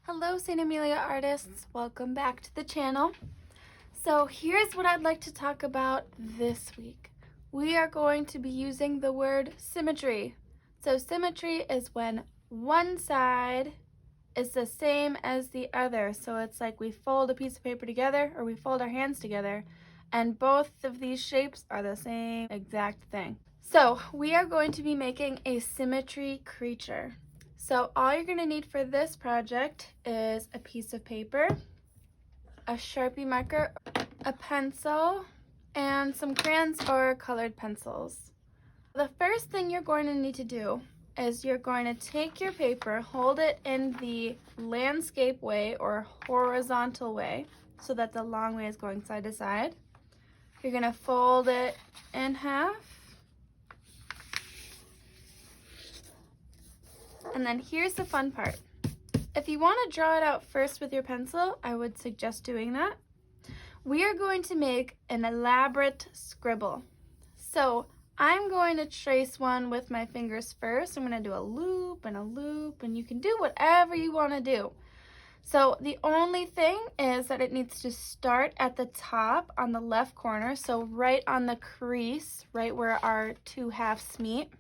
Hello St. Amelia artists, welcome back to the channel. So here's what I'd like to talk about this week. We are going to be using the word symmetry. So symmetry is when one side is the same as the other. So it's like we fold a piece of paper together or we fold our hands together and both of these shapes are the same exact thing. So we are going to be making a symmetry creature. So all you're going to need for this project is a piece of paper, a Sharpie marker, a pencil, and some crayons or colored pencils. The first thing you're going to need to do is you're going to take your paper, hold it in the landscape way or horizontal way so that the long way is going side to side. You're going to fold it in half. And then here's the fun part. If you want to draw it out first with your pencil, I would suggest doing that. We are going to make an elaborate scribble. So I'm going to trace one with my fingers first. I'm going to do a loop, and you can do whatever you want to do. So the only thing is that it needs to start at the top on the left corner, so right on the crease, right where our two halves meet.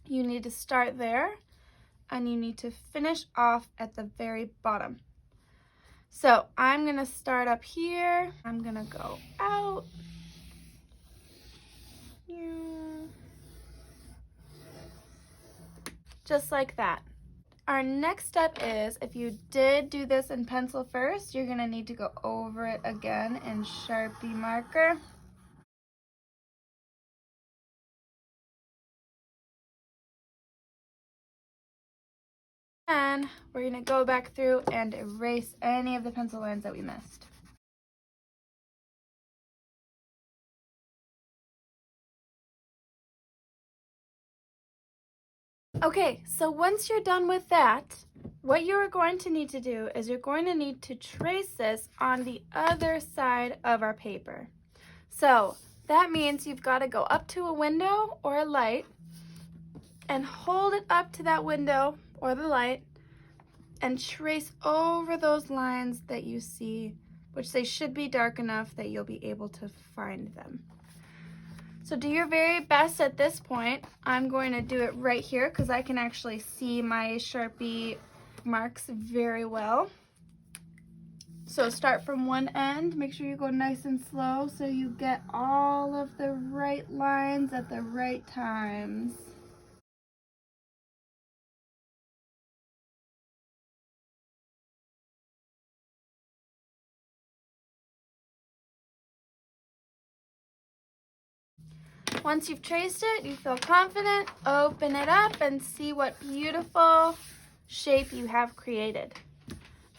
You need to start there, and you need to finish off at the very bottom. So I'm gonna start up here. I'm gonna go out. Just like that. Our next step is, if you did do this in pencil first, you're gonna need to go over it again in Sharpie marker. And we're gonna go back through and erase any of the pencil lines that we missed. Okay, so once you're done with that, what you're going to need to do is you're going to need to trace this on the other side of our paper. So that means you've got to go up to a window or a light and hold it up to that window or the light and trace over those lines that you see, which they should be dark enough that you'll be able to find them. So do your very best at this point. I'm going to do it right here because I can actually see my Sharpie marks very well. So start from one end, make sure you go nice and slow so you get all of the right lines at the right times. Once you've traced it, you feel confident, open it up and see what beautiful shape you have created.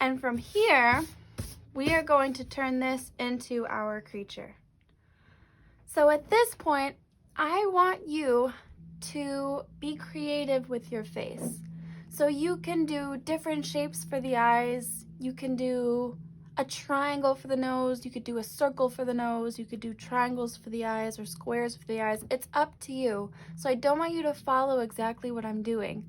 And from here, we are going to turn this into our creature. So at this point, I want you to be creative with your face. So you can do different shapes for the eyes. You can do a triangle for the nose. You could do a circle for the nose. You could do triangles for the eyes or squares for the eyes. It's up to you. So I don't want you to follow exactly what I'm doing.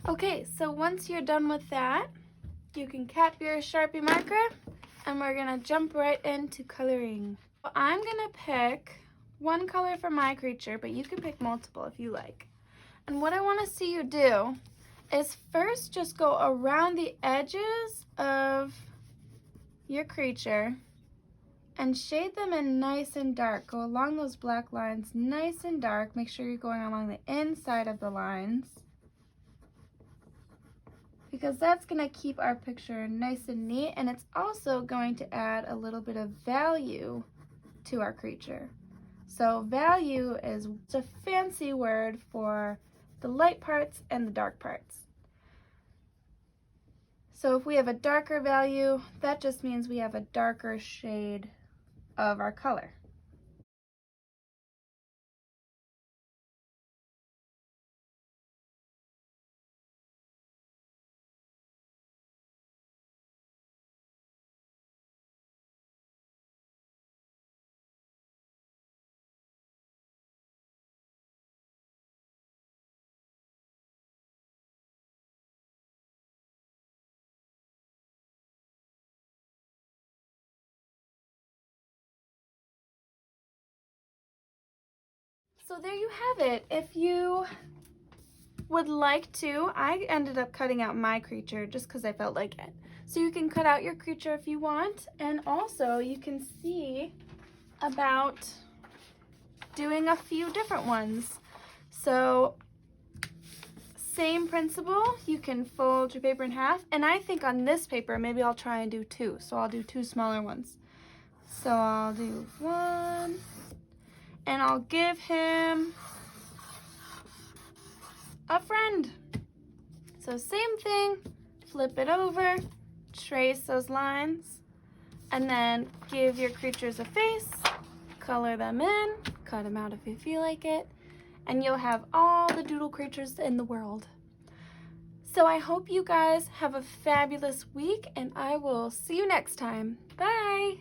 Okay, so once you're done with that, you can cap your Sharpie marker and we're gonna jump right into coloring. I'm gonna pick one color for my creature, but you can pick multiple if you like. And what I wanna see you do is first just go around the edges of your creature and shade them in nice and dark. Go along those black lines nice and dark. Make sure you're going along the inside of the lines, because that's going to keep our picture nice and neat, and it's also going to add a little bit of value to our creature. So value is a fancy word for the light parts and the dark parts. So if we have a darker value, that just means we have a darker shade of our color. So there you have it. If you would like to, I ended up cutting out my creature just because I felt like it. So you can cut out your creature if you want, and also you can see about doing a few different ones. So same principle, you can fold your paper in half, and I think on this paper maybe I'll try and do two, so I'll do two smaller ones. So I'll do one, and I'll give him a friend. So same thing, flip it over, trace those lines, and then give your creatures a face, color them in, cut them out if you feel like it, and you'll have all the doodle creatures in the world. So I hope you guys have a fabulous week, and I will see you next time. Bye!